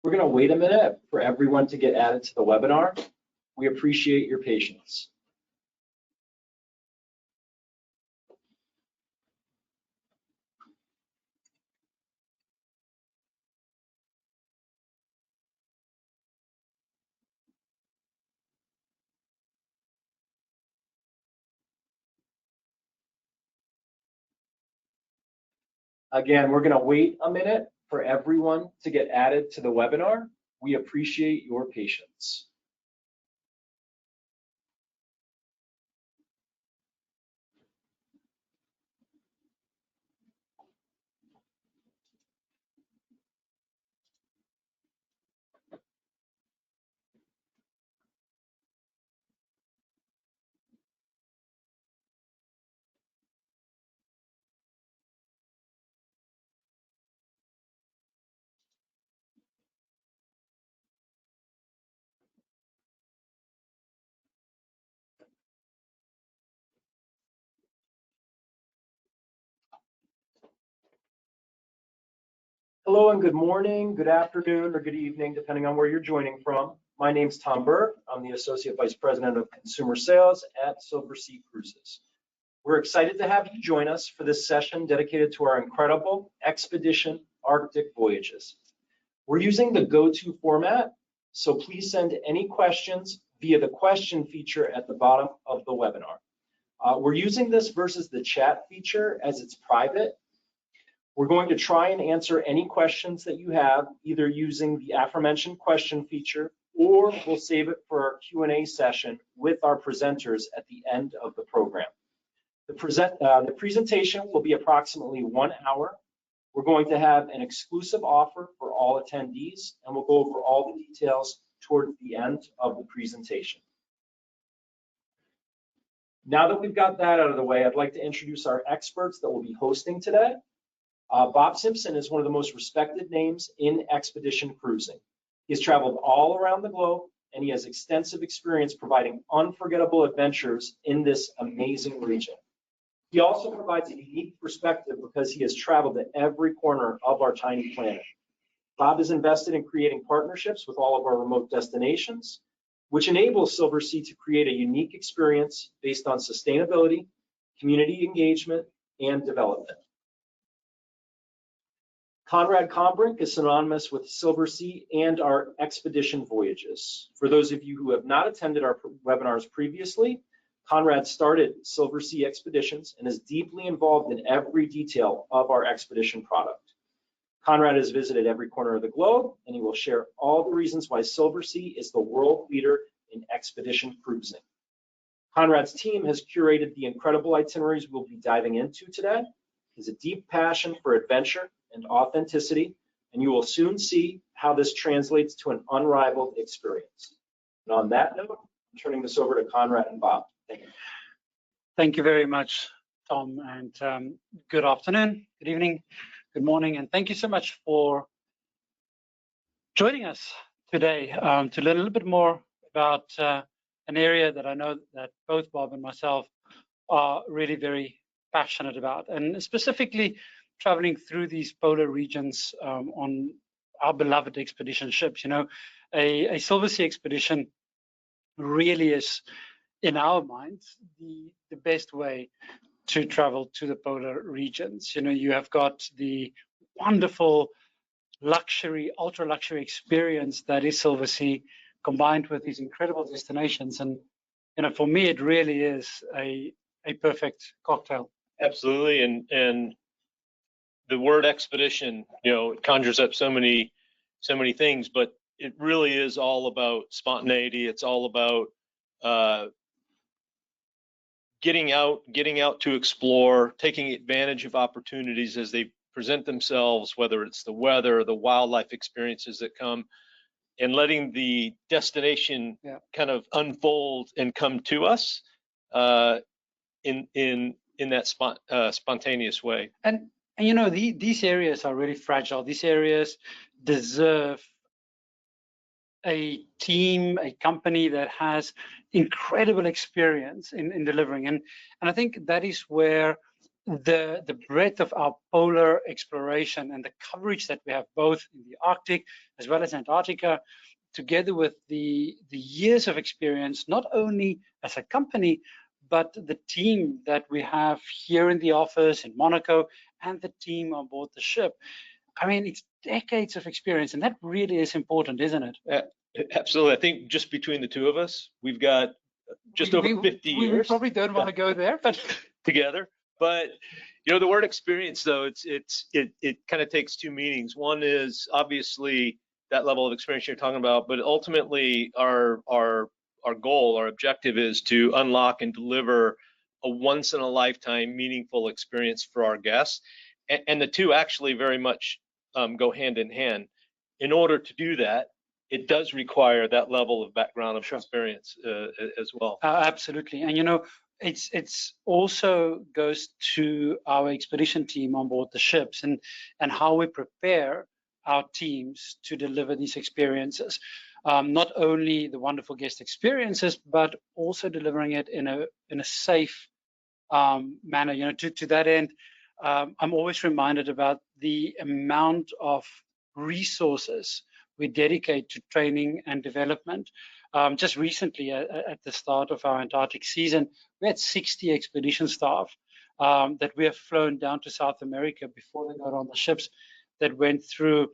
We're going to wait a minute for everyone to get added to the webinar. We appreciate your patience. Again, we're going to wait a minute for everyone to get added to the webinar. We appreciate your patience. Hello and good morning, good afternoon, or good evening, depending on where you're joining from. My name's Tom Burr. I'm the Associate Vice President of Consumer Sales at Silversea Cruises. We're excited to have you join us for this session dedicated to our incredible expedition Arctic voyages. We're using the go-to format, so please send any questions via the question feature at the bottom of the webinar. We're using this versus the chat feature as it's private. We're going to try and answer any questions that you have, either using the aforementioned question feature, or we'll save it for our Q&A session with our presenters at the end of the program. The presentation will be approximately 1 hour. We're going to have an exclusive offer for all attendees, and we'll go over all the details towards the end of the presentation. Now that we've got that out of the way, I'd like to introduce our experts that will be hosting today. Bob Simpson is one of the most respected names in expedition cruising. He has traveled all around the globe, and he has extensive experience providing unforgettable adventures in this amazing region. He also provides a unique perspective because he has traveled to every corner of our tiny planet. Bob is invested in creating partnerships with all of our remote destinations, which enables Silversea to create a unique experience based on sustainability, community engagement, and development. Conrad Combrink is synonymous with Silversea and our expedition voyages. For those of you who have not attended our webinars previously, Conrad started Silversea Expeditions and is deeply involved in every detail of our expedition product. Conrad has visited every corner of the globe, and he will share all the reasons why Silversea is the world leader in expedition cruising. Conrad's team has curated the incredible itineraries we'll be diving into today. He has a deep passion for adventure and authenticity, and you will soon see how this translates to an unrivaled experience. And on that note, I'm turning this over to Conrad and Bob. Thank you. Thank you very much, Tom, and good afternoon, good evening, good morning, and thank you so much for joining us today to learn a little bit more about an area that I know that both Bob and myself are really very passionate about, and specifically traveling through these polar regions on our beloved expedition ships. You know, a Silversea expedition really is, in our minds, the best way to travel to the polar regions. You know, you have got the wonderful luxury, ultra luxury experience that is Silversea, combined with these incredible destinations. And, you know, for me, it really is a perfect cocktail. Absolutely. And the word expedition, you know, it conjures up so many things, but it really is all about spontaneity. It's all about getting out to explore, taking advantage of opportunities as they present themselves, whether it's the weather or the wildlife experiences that come, and letting the destination kind of unfold and come to us in that spontaneous way. And you know, these areas are really fragile. These areas deserve a team, a company that has incredible experience in delivering. And I think that is where the breadth of our polar exploration and the coverage that we have both in the Arctic as well as Antarctica, together with the years of experience, not only as a company, but the team that we have here in the office in Monaco and the team on board the ship. I mean, it's decades of experience, and that really is important, isn't it? Absolutely. I think just between the two of us, we've got just over 50 years. We probably don't want to go there, but together. But you know, the word experience, though, it kind of takes two meanings. One is obviously that level of experience you're talking about, but ultimately our goal, our objective is to unlock and deliver a once in a lifetime meaningful experience for our guests. And the two actually very much go hand in hand. In order to do that, it does require that level of background of experience as well. Absolutely. And you know, it's also goes to our expedition team on board the ships and how we prepare our teams to deliver these experiences. Not only the wonderful guest experiences, but also delivering it in a safe manner. You know, to that end, I'm always reminded about the amount of resources we dedicate to training and development. Just recently, at the start of our Antarctic season, we had 60 expedition staff that we have flown down to South America before they got on the ships, that went through,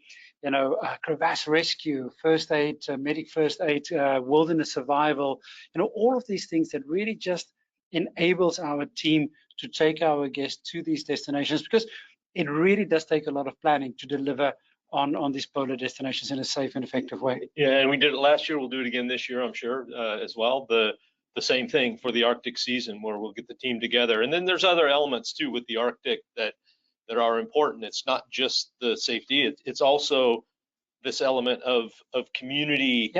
you know, crevasse rescue, first aid, medic first aid, wilderness survival, you know, all of these things that really just enables our team to take our guests to these destinations, because it really does take a lot of planning to deliver on these polar destinations in a safe and effective way. Yeah, and we did it last year. We'll do it again this year, I'm sure, as well. The same thing for the Arctic season, where we'll get the team together. And then there's other elements too with the Arctic that are important. It's not just the safety; it's also this element of community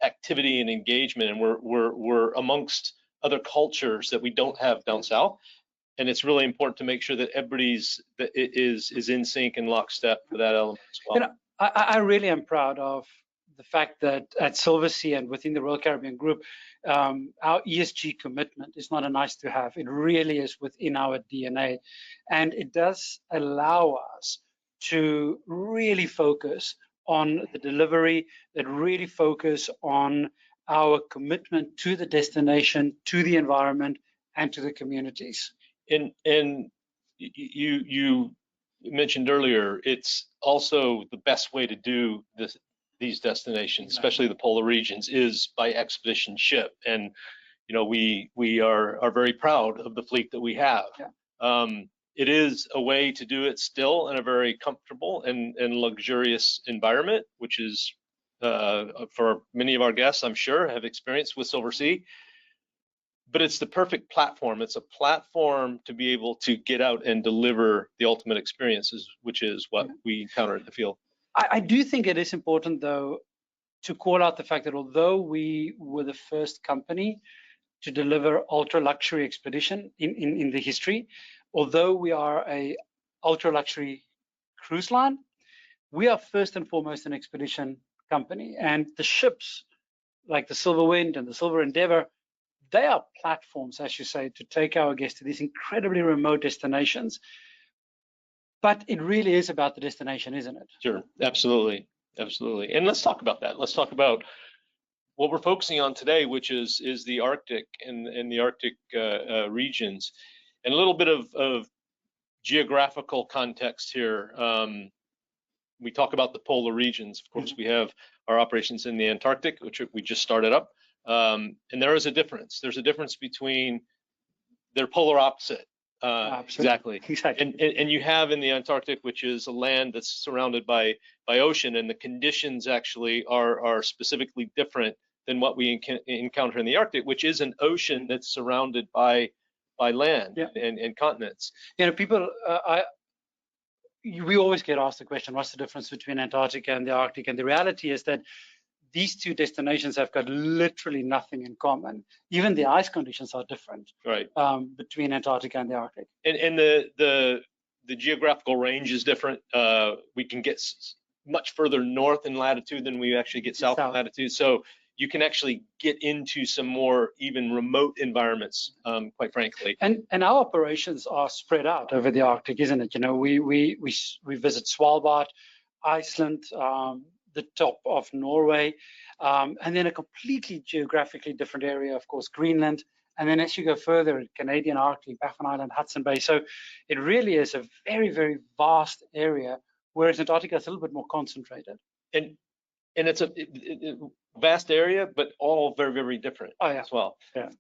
activity and engagement. And we're amongst other cultures that we don't have down south. And it's really important to make sure that everybody's is in sync and lockstep for that element as well. You know, I really am proud of the fact that at Silversea and within the Royal Caribbean Group, our ESG commitment is not a nice to have. It really is within our DNA. And it does allow us to really focus on the delivery, that really focus on our commitment to the destination, to the environment, and to the communities. And you mentioned earlier, it's also the best way to do these destinations, especially the polar regions, is by expedition ship. And you know, we are very proud of the fleet that we have. Yeah. It is a way to do it still in a very comfortable and luxurious environment, which is for many of our guests, I'm sure, have experienced with Silversea. But it's the perfect platform. It's a platform to be able to get out and deliver the ultimate experiences, which is what we encounter in the field. I do think it is important, though, to call out the fact that although we were the first company to deliver ultra luxury expedition in the history, although we are a ultra luxury cruise line, we are first and foremost an expedition company. And the ships like the Silver Wind and the Silver Endeavour, they are platforms, as you say, to take our guests to these incredibly remote destinations. But it really is about the destination, isn't it? Sure, absolutely, absolutely. And let's talk about that. Let's talk about what we're focusing on today, which is the Arctic and the Arctic regions, and a little bit of geographical context here. We talk about the polar regions. Of course, we have our operations in the Antarctic, which we just started up. And there is a difference. There's a difference between they're polar opposite. Exactly. And you have in the Antarctic, which is a land that's surrounded by ocean, and the conditions actually are specifically different than what we encounter in the Arctic, which is an ocean that's surrounded by land and continents. You know, people, we always get asked the question, what's the difference between Antarctica and the Arctic? And the reality is that these two destinations have got literally nothing in common. Even the ice conditions are different, right, between Antarctica and the Arctic. And the geographical range is different. We can get much further north in latitude than we actually get south in latitude. So you can actually get into some more even remote environments, quite frankly. And our operations are spread out over the Arctic, isn't it? You know, we visit Svalbard, Iceland, the top of Norway, and then a completely geographically different area, of course, Greenland. And then as you go further, Canadian Arctic, Baffin Island, Hudson Bay. So it really is a very, very vast area, whereas Antarctica is a little bit more concentrated. And it's a vast area, but all very, very different as well,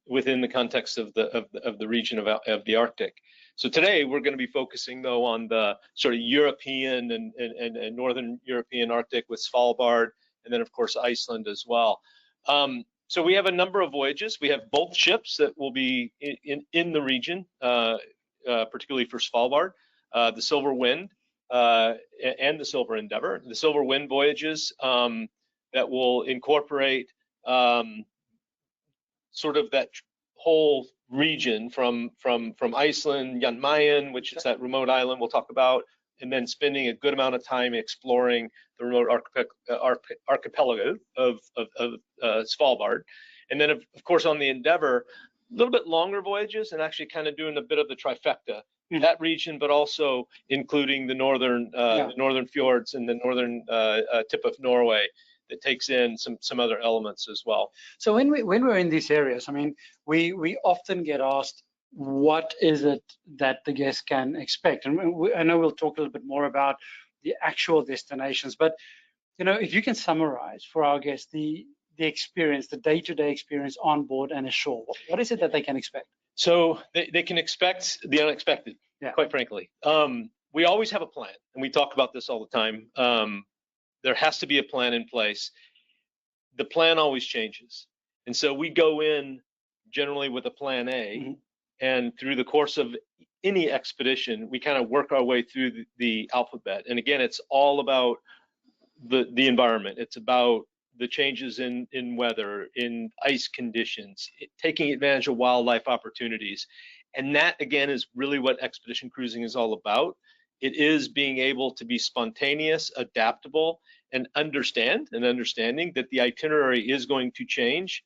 within the context of the region of the Arctic. So today we're going to be focusing though on the sort of European and Northern European Arctic with Svalbard, and then of course Iceland as well. So we have a number of voyages. We have both ships that will be in the region, particularly for Svalbard, the Silver Wind and the Silver Endeavour. The Silver Wind voyages that will incorporate sort of that whole region from Iceland, Jan Mayen, which is that remote island we'll talk about, and then spending a good amount of time exploring the remote archipelago of Svalbard. And then, of course, on the Endeavour, a little bit longer voyages and actually kind of doing a bit of the trifecta, that region, but also including the northern fjords and the northern tip of Norway that takes in some other elements as well. So when we're in these areas, I mean, we often get asked, what is it that the guests can expect? And I know we'll talk a little bit more about the actual destinations, but you know, if you can summarize for our guests the experience, the day-to-day experience on board and ashore, what is it that they can expect? So they can expect the unexpected, quite frankly. We always have a plan, and we talk about this all the time. There has to be a plan in place. The plan always changes. And so we go in generally with a plan A, and through the course of any expedition, we kind of work our way through the alphabet. And again, it's all about the environment. It's about the changes in weather, in ice conditions, taking advantage of wildlife opportunities. And that, again, is really what expedition cruising is all about. It is being able to be spontaneous, adaptable, and understanding that the itinerary is going to change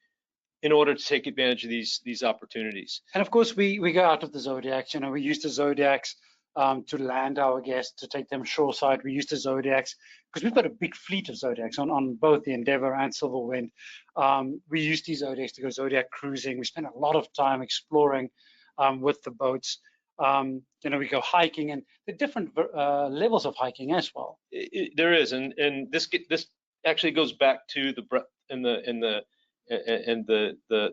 in order to take advantage of these opportunities. And of course, we go out of the Zodiacs. You know, we use the Zodiacs to land our guests, to take them shoreside. We use the Zodiacs because we've got a big fleet of Zodiacs on both the Endeavour and Silver Wind. We use these Zodiacs to go Zodiac cruising. We spend a lot of time exploring with the boats. You know, we go hiking, and the different levels of hiking as well. There is, and this actually goes back to the breadth and the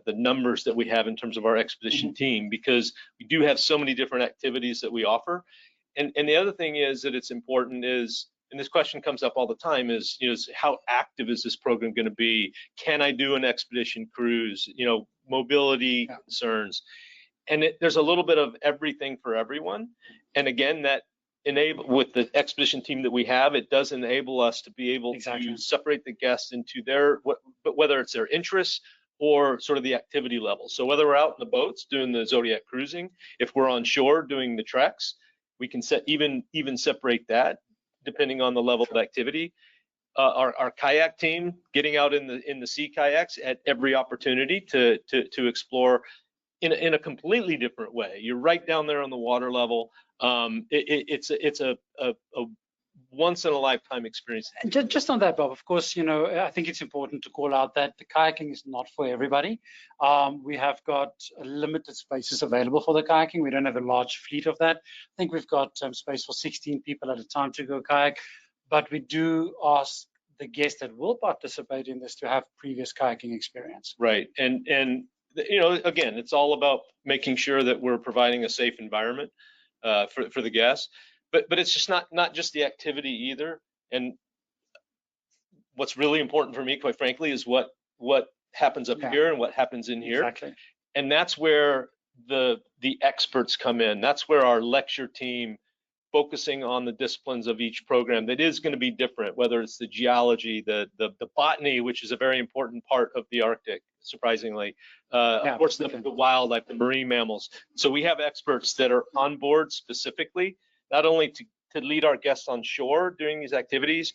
numbers that we have in terms of our expedition team, because we do have so many different activities that we offer. And the other thing is that it's important is, and this question comes up all the time, is, you know, how active is this program going to be? Can I do an expedition cruise? You know, mobility concerns. And there's a little bit of everything for everyone. And again, that with the expedition team that we have, it does enable us to be able to separate the guests into whether it's their interests or sort of the activity level. So whether we're out in the boats doing the Zodiac cruising, if we're on shore doing the treks, we can even separate that depending on the level of activity. Our kayak team getting out in the sea kayaks at every opportunity to explore in a completely different way. You're right down there on the water level. It's a once in a lifetime experience. Just on that, Bob, of course, you know, I think it's important to call out that the kayaking is not for everybody. We have got limited spaces available for the kayaking. We don't have a large fleet of that. I think we've got space for 16 people at a time to go kayak, but we do ask the guests that will participate in this to have previous kayaking experience. Right, and you know, again, it's all about making sure that we're providing a safe environment for the guests. But it's just not just the activity either. And what's really important for me, quite frankly, is what happens up here and what happens in here. Exactly. And that's where the experts come in. That's where our lecture team, focusing on the disciplines of each program, that is going to be different, whether it's the geology, the botany, which is a very important part of the Arctic, surprisingly, of course, the wildlife, the marine mammals. So we have experts that are on board specifically, not only to lead our guests on shore during these activities,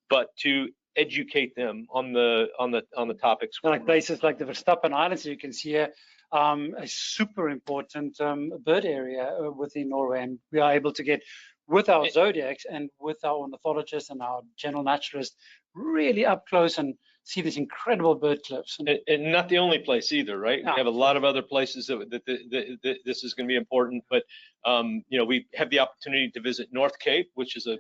but to educate them on the topics. Like places like the Verstappen Islands, you can see here, a super important bird area within Norway, and we are able to get with our zodiacs and with our ornithologists and our general naturalists really up close and see these incredible bird cliffs. And not the only place either, right? No. We have a lot of other places that this is going to be important, but we have the opportunity to visit North Cape, which is a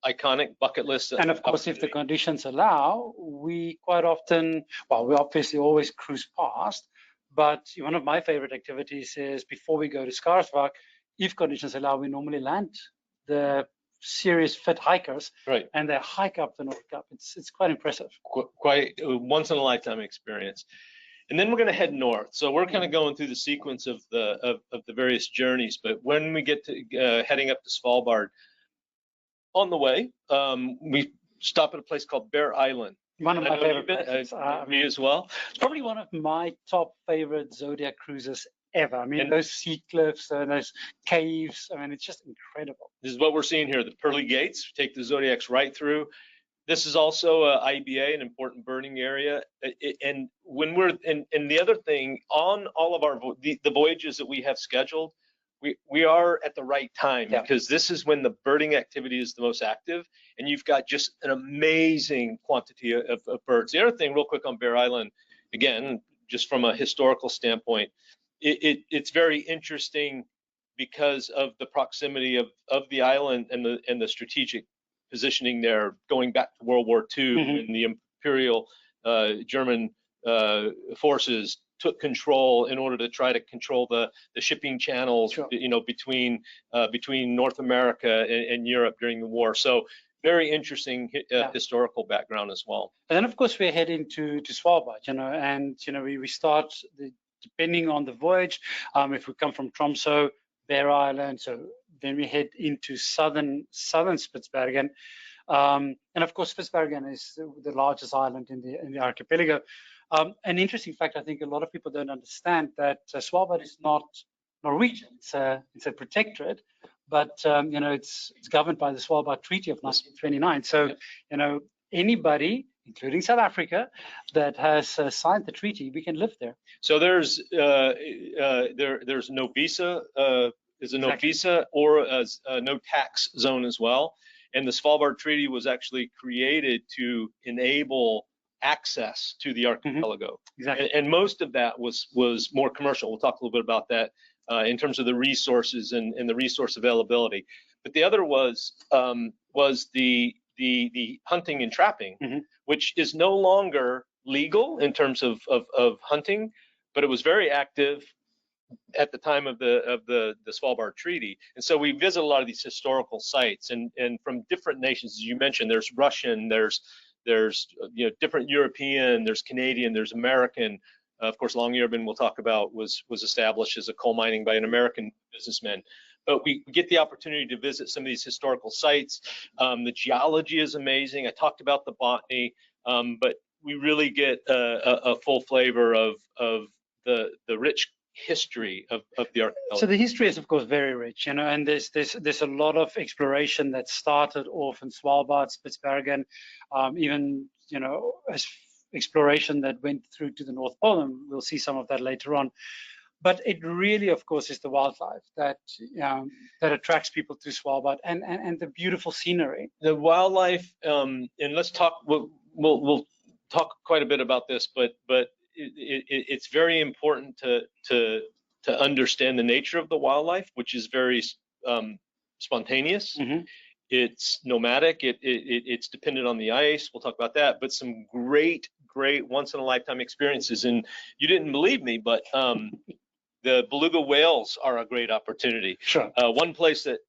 iconic bucket list. And of course, if the conditions allow, we quite often, well, we obviously always cruise past, but one of my favorite activities is before we go to Skarsvåg, if conditions allow, we normally land the serious fit hikers, right, and they hike up the North Cape. It's quite impressive. Quite a once in a lifetime experience. And then we're going to head north. So we're kind of going through the sequence of the various journeys. But when we get to heading up to Svalbard, on the way, we stop at a place called Bear Island. One of my favorite places. Me as well. It's probably one of my top favorite Zodiac cruises ever. I mean, those sea cliffs and those caves, I mean, it's just incredible. This is what we're seeing here, the pearly gates, take the Zodiacs right through. This is also IBA, an important birding area. And when we're, and the other thing, on all of our, the voyages that we have scheduled, we are at the right time, because this is when the birding activity is the most active, and you've got just an amazing quantity of birds. The other thing, real quick on Bear Island, again, just from a historical standpoint, it's very interesting because of the proximity of the island and the strategic positioning there, going back to World War II, and the Imperial German forces took control in order to try to control the shipping channels, between North America and Europe during the war. So very interesting historical background as well. And then of course we're heading to Svalbard, and we start depending on the voyage. If we come from Tromsø, Bear Island, so then we head into southern Spitsbergen. And of course, Spitsbergen is the largest island in the archipelago. An interesting fact, I think a lot of people don't understand, that Svalbard is not Norwegian. It's a protectorate, but it's governed by the Svalbard Treaty of 1929. So anybody, including South Africa, that has signed the treaty, we can live there. So there's no visa, no visa or a no tax zone as well. And the Svalbard Treaty was actually created to enable access to the archipelago. Exactly. And most of that was more commercial. We'll talk a little bit about that in terms of the resources and the resource availability. But the other was the hunting and trapping, which is no longer legal in terms of hunting, but it was very active at the time of the Svalbard Treaty. And so we visit a lot of these historical sites, and from different nations, as you mentioned. There's Russian, there's different European, there's Canadian, there's American. Of course, Longyearbyen, we'll talk about, was established as a coal mining by an American businessman. But we get the opportunity to visit some of these historical sites. The geology is amazing. I talked about the botany, but we really get a full flavor of the rich history of the archipelago. So the history is of course very rich, and there's a lot of exploration that started off in Svalbard, Spitsbergen, even as exploration that went through to the North Pole, and we'll see some of that later on. But it really, of course, is the wildlife that attracts people to Svalbard, and the beautiful scenery. The wildlife, and let's talk. We'll talk quite a bit about this, but it's very important to understand the nature of the wildlife, which is very spontaneous. It's nomadic. It's dependent on the ice. We'll talk about that. But some great once in a lifetime experiences. And you didn't believe me, but the beluga whales are a great opportunity. Sure. One place that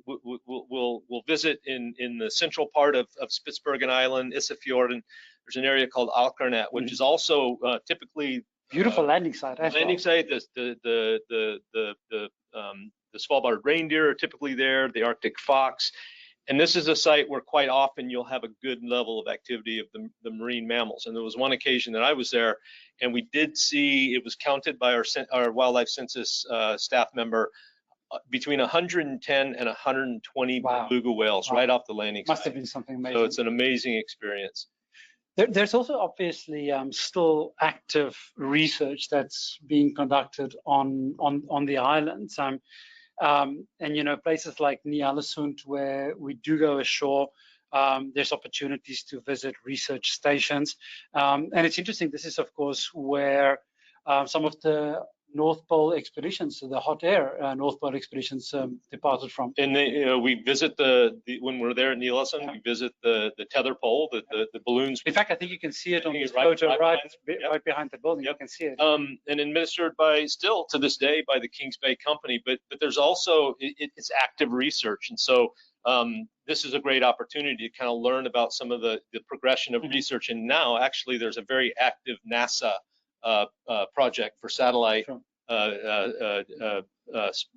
we'll visit in the central part of Spitsbergen Island, Isefjorden. There's an area called Alkarnet, which is also typically beautiful landing site. Landing site. The Svalbard reindeer are typically there. The Arctic fox, and this is a site where quite often you'll have a good level of activity of the marine mammals. And there was one occasion that I was there, and we did see, it was counted by our wildlife census staff member, between 110 and 120 beluga whales right off the landing site. Must have been something amazing. So it's an amazing experience. There's also obviously still active research that's being conducted on the islands. And places like Ny-Ålesund, where we do go ashore, there's opportunities to visit research stations. And it's interesting, this is of course where some of the North Pole expeditions, so the hot air North Pole expeditions departed from. And we visit when we're there in Ny-Ålesund, we visit the tether pole, the balloons. In fact, I think you can see it on this Right photo right behind behind the building. Yep. You can see it. And administered still to this day by the Kings Bay Company, but there's also it's active research, and so this is a great opportunity to kind of learn about some of the progression of research. And now actually there's a very active NASA project for satellite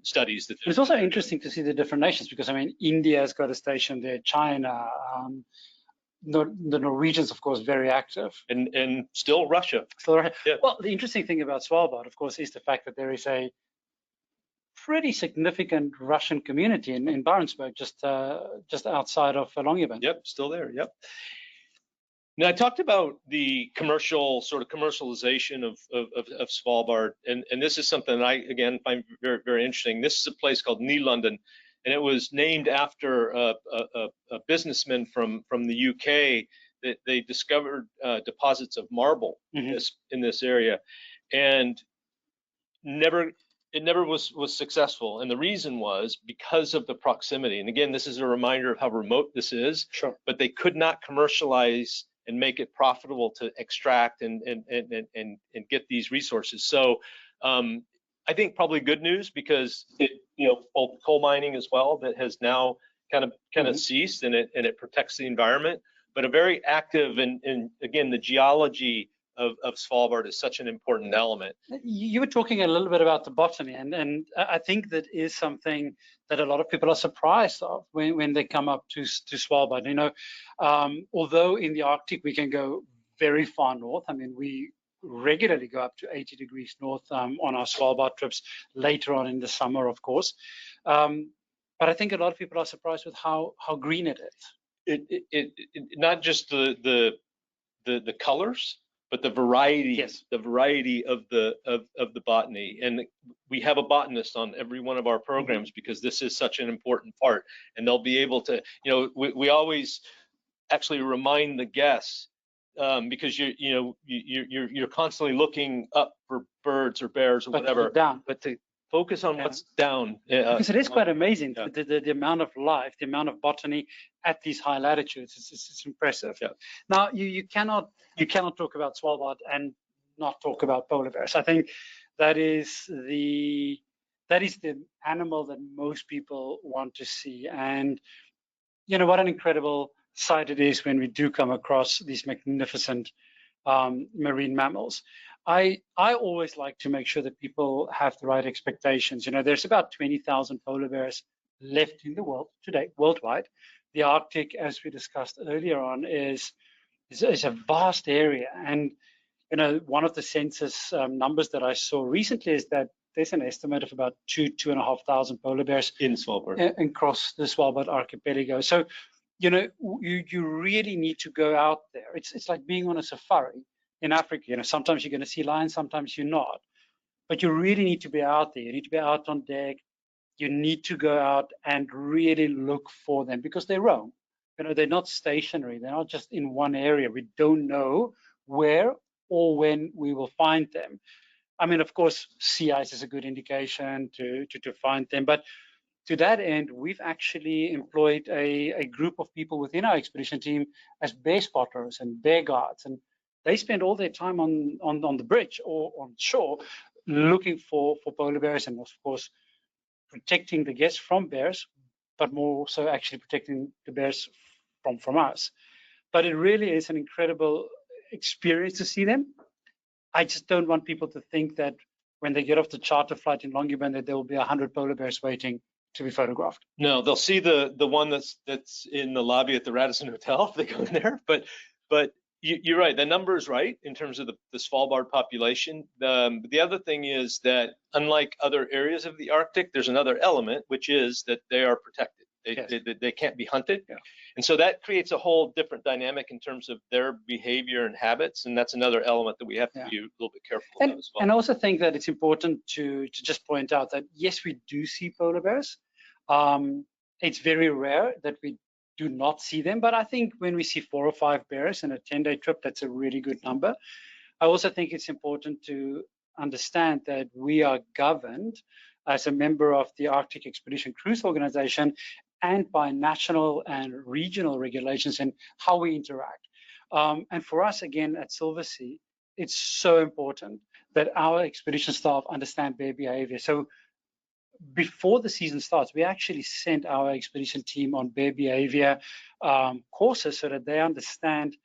studies. It's also interesting to see the different nations, because I mean, India's got a station there, China, the Norwegians, of course, very active. And still Russia. Yeah. Well, the interesting thing about Svalbard, of course, is the fact that there is a pretty significant Russian community in Barentsburg, just outside of Longyearbyen. Yep, still there. Yep. Now, I talked about the commercialization of Svalbard, and this is something that I, again, find very, very interesting. This is a place called Ny-London, and it was named after a businessman from the UK that they discovered deposits of marble in this area, and it never was successful. And the reason was because of the proximity. And again, this is a reminder of how remote this is. Sure. But they could not commercialize and make it profitable to extract and get these resources. So I think probably good news, because both coal mining as well that has now kind of ceased, and it protects the environment. But a very active, and again, the geology of Svalbard is such an important element. You were talking a little bit about the botany, and I think that is something that a lot of people are surprised of when they come up to Svalbard. Although in the Arctic we can go very far north. I mean, we regularly go up to 80 degrees north on our Svalbard trips later on in the summer, of course. But I think a lot of people are surprised with how green it is. It not just the colors, but the variety, yes. The variety of the botany. And we have a botanist on every one of our programs because this is such an important part. And they'll be able to, we always actually remind the guests, because you're constantly looking up for birds or bears or whatever, down. but to focus on what's down. Because it is quite amazing, the amount of life, the amount of botany at these high latitudes. It's impressive. Yeah. Now you cannot talk about Svalbard and not talk about polar bears. I think that is the animal that most people want to see. And what an incredible sight it is when we do come across these magnificent marine mammals. I always like to make sure that people have the right expectations. There's about 20,000 polar bears left in the world today, worldwide. The Arctic, as we discussed earlier on, is a vast area. And one of the census numbers that I saw recently is that there's an estimate of about 2,500 polar bears in Svalbard across the Svalbard archipelago. So you really need to go out there. It's like being on a safari in Africa. Sometimes you're going to see lions, sometimes you're not. But you really need to be out there. You need to be out on deck. You need to go out and really look for them, because they roam. They're not stationary. They're not just in one area. We don't know where or when we will find them. I mean, of course, sea ice is a good indication to find them. But to that end, we've actually employed a group of people within our expedition team as bear spotters and bear guards. And they spend all their time on the bridge or on shore looking for polar bears, and of course, protecting the guests from bears, but more so actually protecting the bears from us. But it really is an incredible experience to see them. I just don't want people to think that when they get off the charter flight in Longyearbyen that there will be 100 polar bears waiting to be photographed. No, they'll see the one that's in the lobby at the Radisson Hotel if they go in there. But you're right. The number is right in terms of the Svalbard population. The other thing is that unlike other areas of the Arctic, there's another element, which is that they are protected. Yes. They can't be hunted. Yeah. And so that creates a whole different dynamic in terms of their behavior and habits. And that's another element that we have to be a little bit careful about as well. And I also think that it's important to just point out that, yes, we do see polar bears. It's very rare that we do not see them, but I think when we see 4 or 5 bears in a 10-day trip, that's a really good number. I also think it's important to understand that we are governed as a member of the Arctic Expedition Cruise Organization and by national and regional regulations and how we interact. And for us, again, at Silversea, it's so important that our expedition staff understand bear behavior. So before the season starts, we actually sent our expedition team on bear behavior courses so that they understand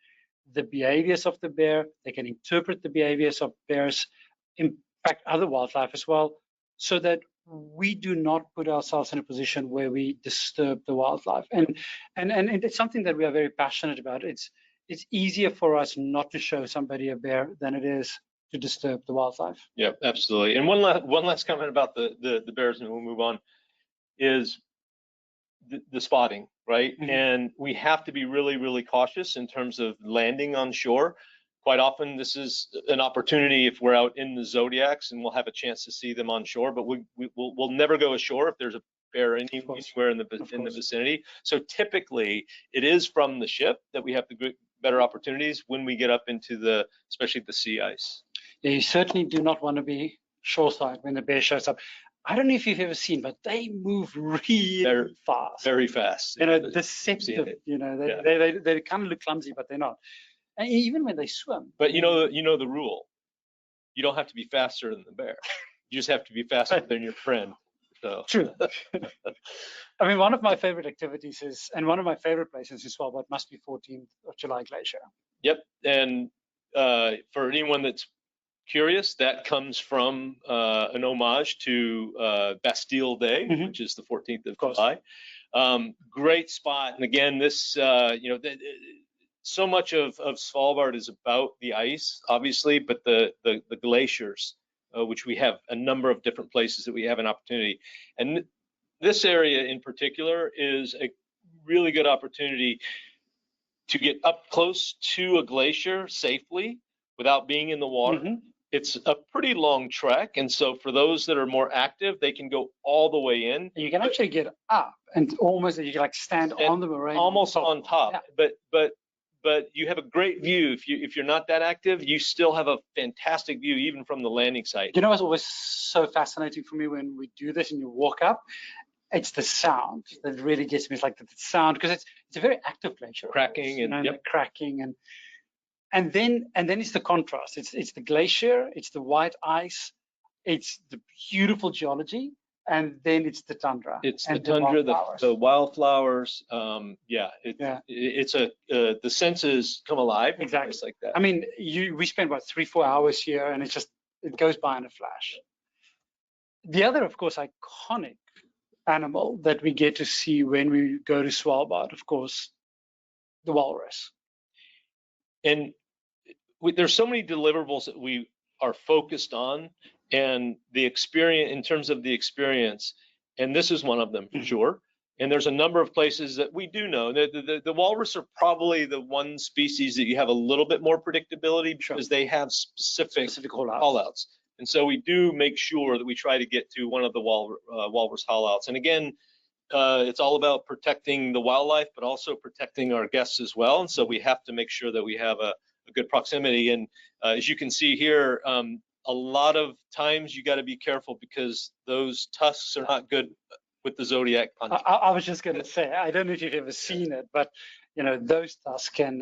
the behaviors of the bear, they can interpret the behaviors of bears, in fact, other wildlife as well, so that we do not put ourselves in a position where we disturb the wildlife. And it's something that we are very passionate about. It's easier for us not to show somebody a bear than it is to disturb the wildlife. Yeah, absolutely. And one last comment about the bears, and we'll move on, is the spotting, right? Mm-hmm. And we have to be really, really cautious in terms of landing on shore. Quite often, this is an opportunity if we're out in the zodiacs and we'll have a chance to see them on shore, but we'll never go ashore if there's a bear anywhere in the vicinity. So typically, it is from the ship that we have the better opportunities when we get up into especially the sea ice. Yeah, you certainly do not want to be shoreside when the bear shows up. I don't know if you've ever seen, but they move really fast. Very fast. You know, deceptive. You know, they kind of look clumsy, but they're not. And even when they swim. But you know the rule. You don't have to be faster than the bear. You just have to be faster than your friend. So. True. I mean, one of my favorite activities is, and one of my favorite places in Svalbard must be 14th of July Glacier. Yep. And for anyone that's curious, that comes from an homage to Bastille Day, mm-hmm. which is the 14th of July. Great spot. And again, this, so much of Svalbard is about the ice, obviously, but the glaciers, which we have a number of different places that we have an opportunity. And this area in particular is a really good opportunity to get up close to a glacier safely without being in the water. Mm-hmm. It's a pretty long trek, and so for those that are more active, they can go all the way in. You can actually get up and almost, you can like stand on the moraine. Almost on top, yeah. But you have a great view. If you're not that active, you still have a fantastic view even from the landing site. You know what's always so fascinating for me when we do this and you walk up? It's the sound that really gets me. It's like the sound, because it's a very active glacier. Cracking and the cracking and then it's the contrast. It's the glacier, it's the white ice, it's the beautiful geology, and then it's the tundra. It's the tundra, the wildflowers. It's the senses come alive. Exactly. Just like that. I mean, we spend about 3-4 hours here, and it goes by in a flash. The other, of course, iconic animal that we get to see when we go to Svalbard, of course, the walrus. And there's so many deliverables that we are focused on, and the experience, in terms of the experience, and this is one of them for sure. And there's a number of places that we do know. The walrus are probably the one species that you have a little bit more predictability because they have specific call-outs. And so we do make sure that we try to get to one of the walrus haul-outs. And again, it's all about protecting the wildlife, but also protecting our guests as well. And so we have to make sure that we have a good proximity. And as you can see here, a lot of times you got to be careful because those tusks are not good with the Zodiac punch. I was just going to say, I don't know if you've ever seen it, but those tusks can,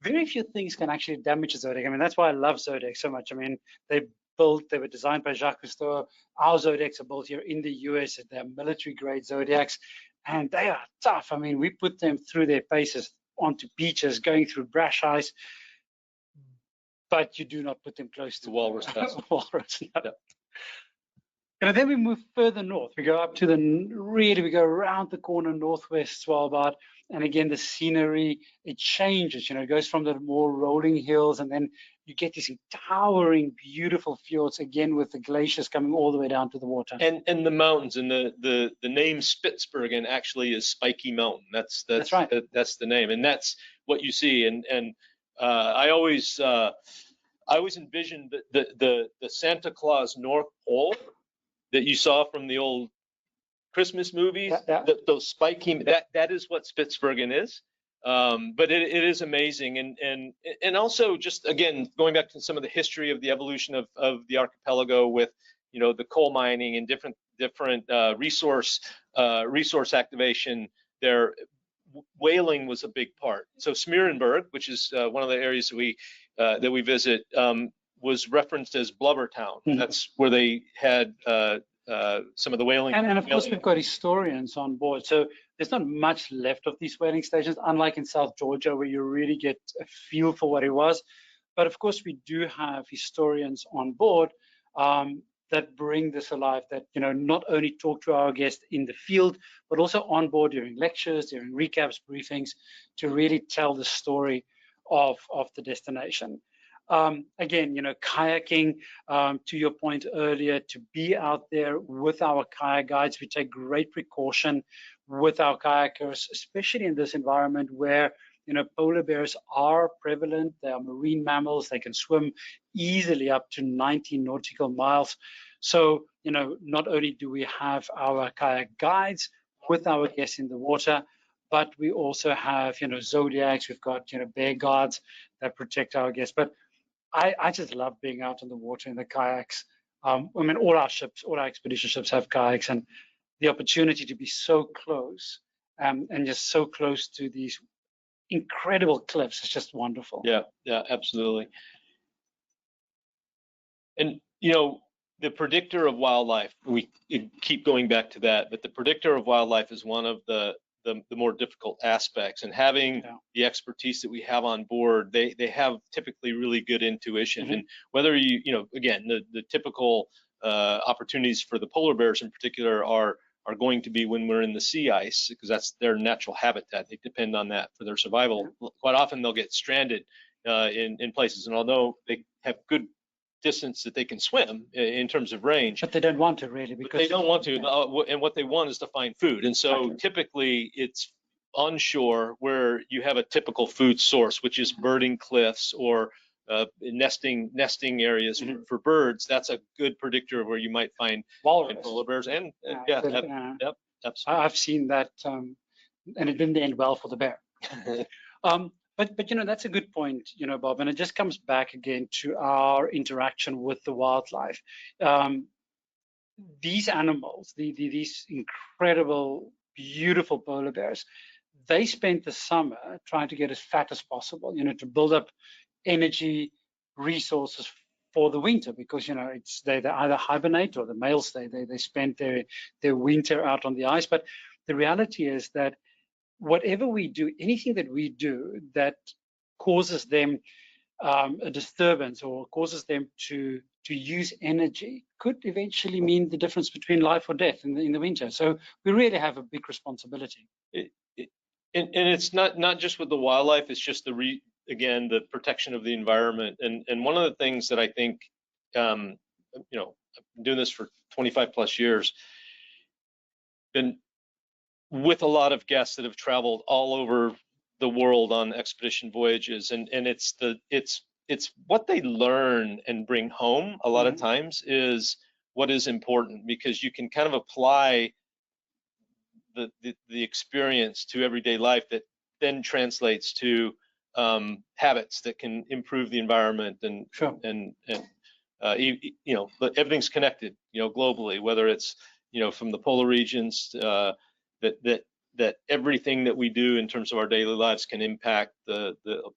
very few things can actually damage a Zodiac. I mean, that's why I love Zodiac so much. I mean, they were designed by Jacques Cousteau. Our Zodiacs are built here in the US. They're military grade Zodiacs, and they are tough. I mean, we put them through their paces onto beaches, going through brash ice, but you do not put them close to walrus. Walrus. No. And then we move further north. We go up to we go around the corner, northwest Svalbard. And again, the scenery, it changes, it goes from the more rolling hills and then you get these towering, beautiful fjords, again, with the glaciers coming all the way down to the water. And the mountains, and the name Spitsbergen actually is Spiky Mountain. That's right. That's the name, and that's what you see. And I always envisioned the Santa Claus North Pole that you saw from the old Christmas movies. Those spiky, that is what Spitsbergen is. But it is amazing, and also, just again, going back to some of the history of the evolution of the archipelago with, you know, the coal mining and different resource activation there. Whaling was a big part. So Smeerenberg, which is one of the areas that we visit, was referenced as Blubber Town. That's where they had some of the whaling. And of course, we've got historians on board. So there's not much left of these whaling stations, unlike in South Georgia, where you really get a feel for what it was. But of course, we do have historians on board that bring this alive, that, you know, not only talk to our guests in the field, but also on board during lectures, during recaps, briefings, to really tell the story of the destination. Again, you know, kayaking, to your point earlier, to be out there with our kayak guides, we take great precaution with our kayakers, especially in this environment where, you know, polar bears are prevalent. They are marine mammals. They can swim easily up to 90 nautical miles. So, you know, not only do we have our kayak guides with our guests in the water, but we also have, you know, zodiacs. We've got, you know, bear guards that protect our guests. But I just love being out on the water in the kayaks. I mean, all our expedition ships have kayaks, and the opportunity to be so close and just so close to these incredible cliffs is just wonderful. Yeah, absolutely. And, you know, the predictor of wildlife, we keep going back to that, but the predictor of wildlife is one of the more difficult aspects, and having the expertise that we have on board, they have typically really good intuition. And whether you know, again, the typical opportunities for the polar bears in particular are going to be when we're in the sea ice, because that's their natural habitat. They depend on that for their survival. Quite often they'll get stranded in places, and although they have good distance that they can swim in terms of range, but they don't want to, really, because they don't want to, and what they want is to find food. And so typically it's onshore where you have a typical food source, which is birding cliffs or nesting areas for birds. That's a good predictor of where you might find polar bears. And absolutely. I've seen that, and it didn't end well for the bear. But you know, that's a good point, you know, Bob, and it just comes back again to our interaction with the wildlife. These animals, these incredible, beautiful polar bears, they spent the summer trying to get as fat as possible, you know, to build up energy, resources for the winter, because, you know, they either hibernate, or the males, they spend their winter out on the ice. But the reality is that whatever we do, anything that we do that causes them a disturbance or causes them to use energy could eventually mean the difference between life or death in the winter. So we really have a big responsibility. And it's not just with the wildlife, it's just again, the protection of the environment. And one of the things that I think, you know, I've been doing this for 25 plus years, been with a lot of guests that have traveled all over the world on expedition voyages, and it's what they learn and bring home a lot of times is what is important, because you can kind of apply the experience to everyday life that then translates to habits that can improve the environment. And you know, but everything's connected, you know, globally, whether it's, you know, from the polar regions, that everything that we do in terms of our daily lives can impact the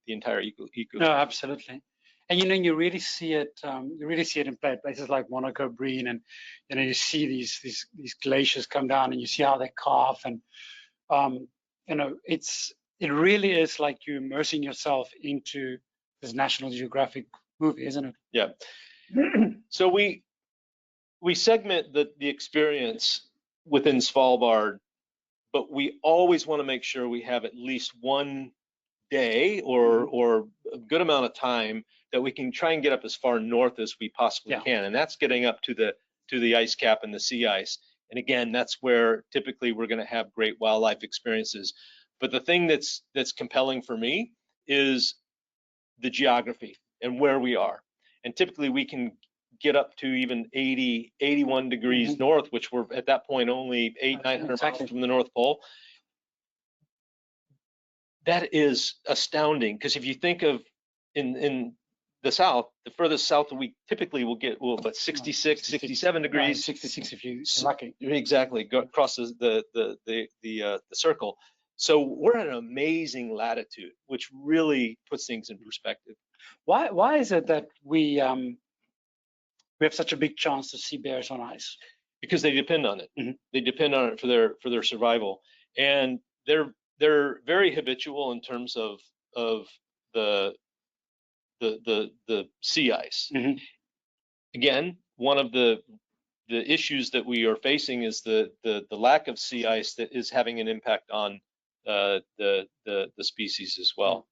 entire ecosystem. No, absolutely. And you know, you really see it in places like Monaco Breen, and you know, you see these glaciers come down, and you see how they carve, and you know, it really is like you're immersing yourself into this National Geographic movie, isn't it? Yeah. So we segment the experience within Svalbard, but we always want to make sure we have at least one day or a good amount of time that we can try and get up as far north as we possibly can, and that's getting up to the ice cap and the sea ice. And again, that's where typically we're going to have great wildlife experiences. But the thing that's compelling for me is the geography and where we are. And typically we can get up to even 80, 81 degrees north, which we're at that point only 900 miles from the North Pole. That is astounding, because if you think of in the south, the furthest south we typically will get, about 66, 67 degrees. 66 if you're lucky. Exactly, go across the circle. So we're at an amazing latitude, which really puts things in perspective. Why is it that we have such a big chance to see bears on ice? Because they depend on it. They depend on it for their survival, and they're very habitual in terms of the sea ice. Again, one of the issues that we are facing is the lack of sea ice that is having an impact on the species as well.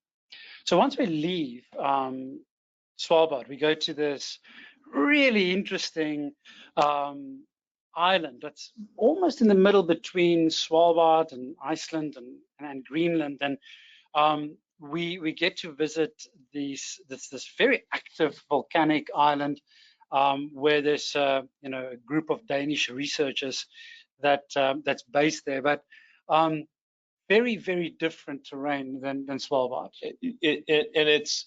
So once we leave Svalbard, we go to this really interesting island that's almost in the middle between Svalbard and Iceland and Greenland, and we get to visit this very active volcanic island where there's a group of Danish researchers that's based there, but very, very different terrain than Svalbard. And it's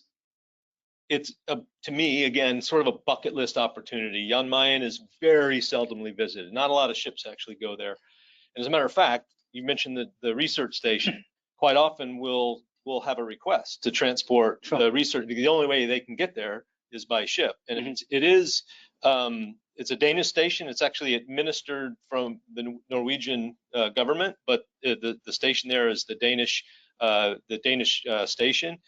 to me, again, sort of a bucket list opportunity. Jan Mayen is very seldomly visited. Not a lot of ships actually go there. And as a matter of fact, you mentioned the research station. Quite often we'll have a request to transport the research. The only way they can get there is by ship. And it's a Danish station. It's actually administered from the Norwegian government, but the station there is the Danish station.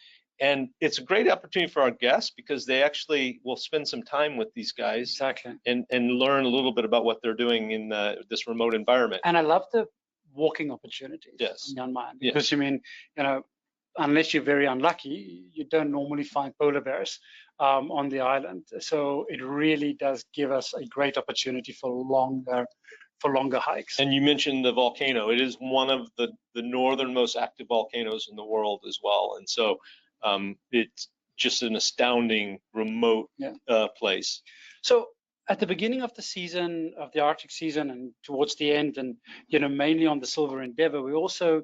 And it's a great opportunity for our guests, because they actually will spend some time with these guys and learn a little bit about what they're doing in this remote environment. And I love the walking opportunities. Yes. In Myanmar, because unless you're very unlucky, you don't normally find polar bears on the island. So it really does give us a great opportunity for longer hikes. And you mentioned the volcano. It is one of the northernmost active volcanoes in the world as well. And so it's just an astounding remote place. So at the beginning of the season, of the Arctic season, and towards the end, and mainly on the Silver Endeavour, we also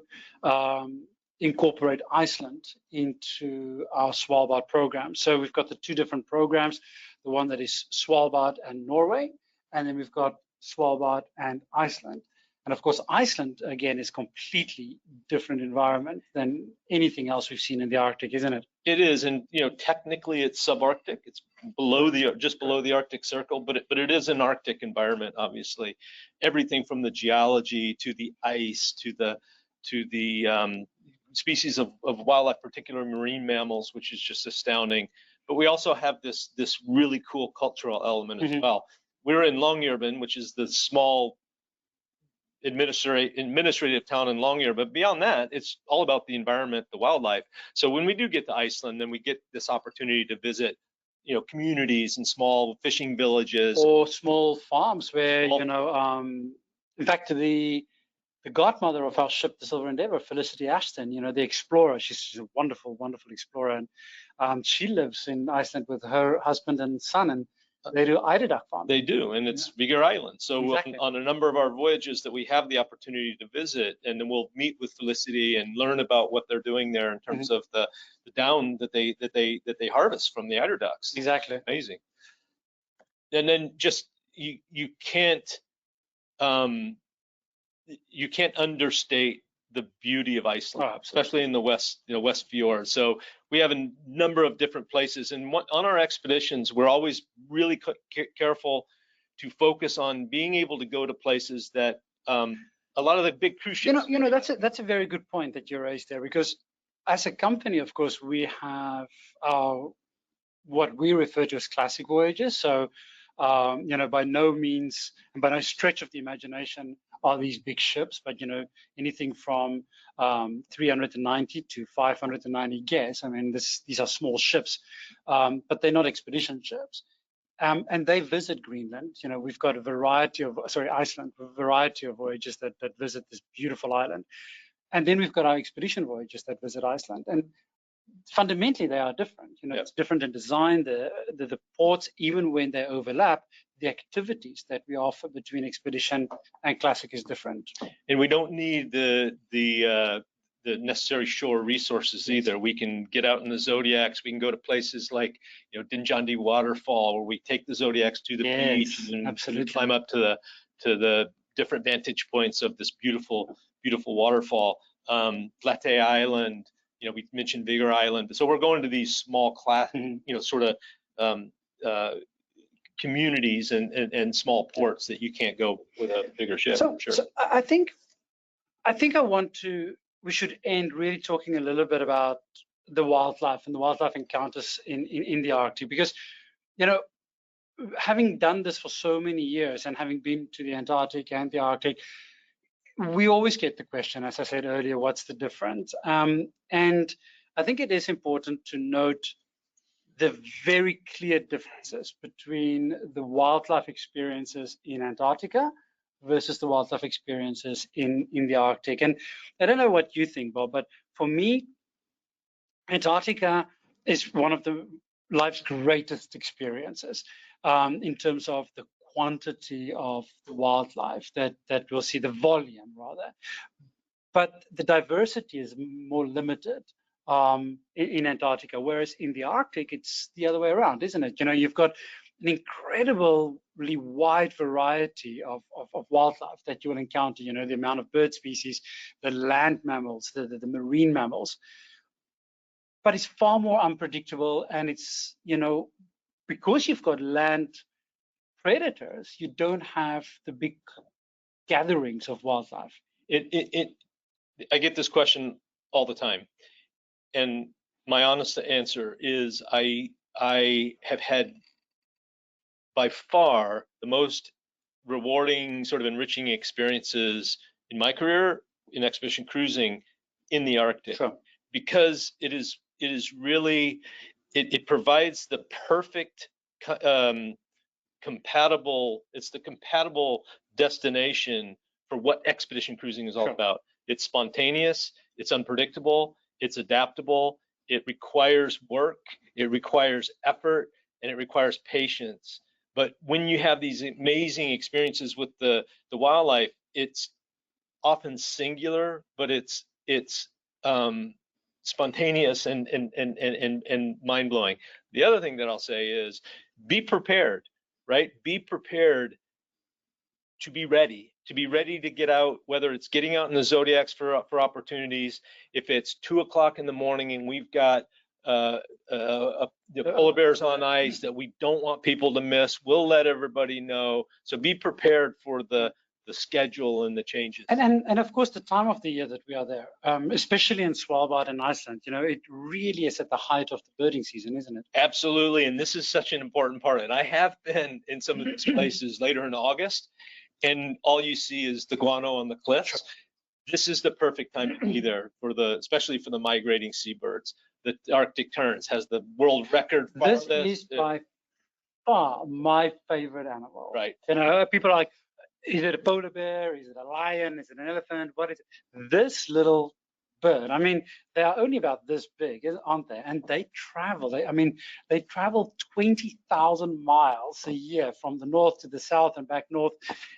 incorporate Iceland into our Svalbard program. So we've got the two different programs, the one that is Svalbard and Norway, and then we've got Svalbard and Iceland. And of course, Iceland, again, is completely different environment than anything else we've seen in the Arctic, isn't it? It is, and technically it's subarctic. It's just below the Arctic Circle, but it is an Arctic environment. Obviously, everything from the geology to the ice to the species of wildlife, particularly marine mammals, which is just astounding. But we also have this really cool cultural element as well. We're in Longyearbyen, which is the small administrative town in Longyearbyen, but beyond that, it's all about the environment, the wildlife. So when we do get to Iceland, then we get this opportunity to visit, communities and small fishing villages or small farms where, in fact, the godmother of our ship, the Silver Endeavour, Felicity Ashton, the explorer, she's a wonderful, wonderful explorer, and she lives in Iceland with her husband and son, and they do eiderduck farming. They do, and it's bigger island. So on a number of our voyages that we have the opportunity to visit, and then we'll meet with Felicity and learn about what they're doing there in terms of the down that they harvest from the eiderducks. Exactly. Amazing. And then just you can't understate the beauty of Iceland, especially in the west fjord. So we have a number of different places, and on our expeditions, we're always really careful to focus on being able to go to places that a lot of the big cruise ships. That's a very good point that you raised there, because as a company, of course, we have what we refer to as classic voyages. So by no means and by no stretch of the imagination are these big ships, but anything from 390 to 590 guests. I mean, these are small ships, but they're not expedition ships. And they visit Greenland. We've got a variety of, Iceland, a variety of voyages that visit this beautiful island. And then we've got our expedition voyages that visit Iceland. And fundamentally, they are different. It's different in design. The ports, even when they overlap, the activities that we offer between expedition and classic is different. And we don't need the necessary shore resources either. We can get out in the Zodiacs. We can go to places like Dinjandi Waterfall, where we take the Zodiacs to the beach and absolutely climb up to the different vantage points of this beautiful waterfall. Leyte Island. We mentioned Vigor Island. So we're going to these small class, sort of communities and small ports that you can't go with a bigger ship. So I think we should end really talking a little bit about the wildlife and the wildlife encounters in the Arctic, because having done this for so many years and having been to the Antarctic and the Arctic, we always get the question, as I said earlier, what's the difference? And I think it is important to note the very clear differences between the wildlife experiences in Antarctica versus the wildlife experiences in the Arctic. And I don't know what you think, Bob, but for me, Antarctica is one of life's greatest experiences in terms of the quantity of the wildlife that we'll see, the volume rather. But the diversity is more limited in Antarctica, whereas in the Arctic, it's the other way around, isn't it? You've got an incredibly wide variety of wildlife that you will encounter, the amount of bird species, the land mammals, the marine mammals. But it's far more unpredictable, and it's, because you've got land predators, you don't have the big gatherings of wildlife. I get this question all the time, and my honest answer is I have had by far the most rewarding, sort of enriching experiences in my career in expedition cruising in the Arctic, because it is really it provides the perfect compatible destination for what expedition cruising is all about. It's spontaneous, it's unpredictable, it's adaptable, it requires work, it requires effort, and it requires patience. But when you have these amazing experiences with the wildlife, it's often singular, but it's spontaneous and mind-blowing. The other thing that I'll say is be prepared, right? Be prepared to be ready to get out, whether it's getting out in the Zodiacs for opportunities. If it's 2 o'clock in the morning and we've got the polar bears on ice that we don't want people to miss, we'll let everybody know. So be prepared for the schedule and the changes. And of course, the time of the year that we are there, especially in Svalbard and Iceland, it really is at the height of the birding season, isn't it? Absolutely, and this is such an important part. And I have been in some of these places later in August, and all you see is the guano on the cliffs. This is the perfect time to be there especially for the migrating seabirds. The Arctic terns has the world record. This is by far my favorite animal. Right. People are like, is it a polar bear? Is it a lion? Is it an elephant? What is it? This little bird, I mean, they are only about this big, aren't they? And they travel. They travel 20,000 miles a year from the north to the south and back north,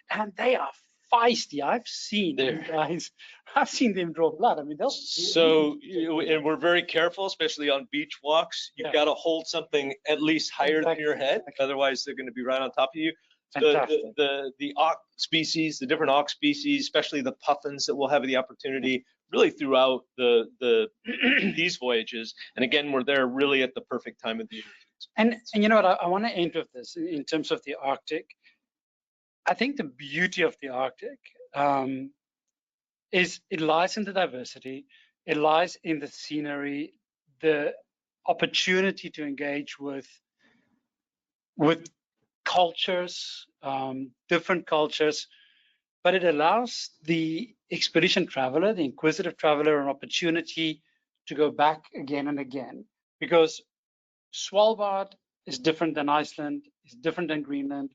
and they are feisty. I've seen them guys. I've seen them draw blood. I mean, and we're very careful, especially on beach walks. You've got to hold something at least higher than your head, otherwise they're going to be right on top of you. The auk species, the different auk species, especially the puffins that we'll have the opportunity really throughout these voyages. And again, we're there really at the perfect time of the year. And you know what, I want to end with this in terms of the Arctic. I think the beauty of the Arctic is it lies in the diversity, it lies in the scenery, the opportunity to engage with cultures, different cultures, but it allows the expedition traveler, the inquisitive traveler, an opportunity to go back again and again, because Svalbard is different than Iceland, is different than Greenland,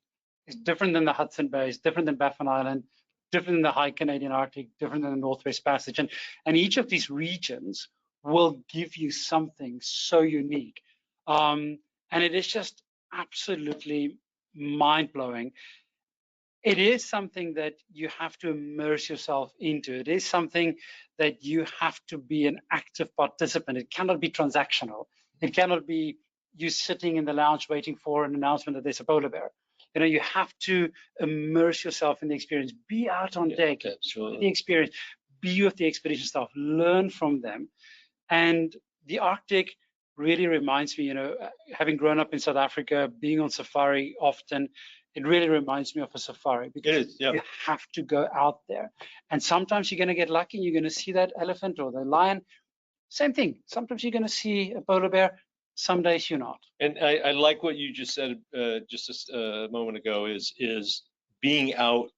is different than the Hudson Bay, is different than Baffin Island, different than the high Canadian Arctic, different than the Northwest Passage. And each of these regions will give you something so unique. And it is just absolutely mind-blowing. It is something that you have to immerse yourself into. It is something that you have to be an active participant. It cannot be transactional. It cannot be you sitting in the lounge waiting for an announcement that there's a polar bear. You know, you have to immerse yourself in the experience. Be out on deck, absolutely. the experience, be with the expedition staff, learn from them. And the Arctic really reminds me, you know, having grown up in South Africa, being on safari often, it really reminds me of a safari, because you have to go out there. And sometimes you're going to get lucky, you're going to see that elephant or the lion. Same thing. Sometimes you're going to see a polar bear. Some days you're not. And I like what you just said just a moment ago, is being out,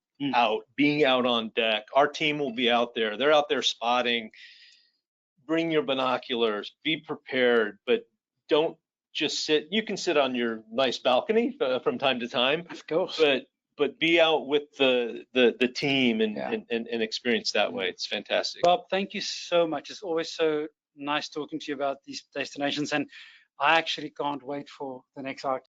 being out on deck. Our team will be out there. They're out there spotting. Bring your binoculars, be prepared, but don't just sit. You can sit on your nice balcony from time to time, of course, but be out with the team and experience that way. It's fantastic. Bob, thank you so much. It's always so nice talking to you about these destinations, and I actually can't wait for the next Arctic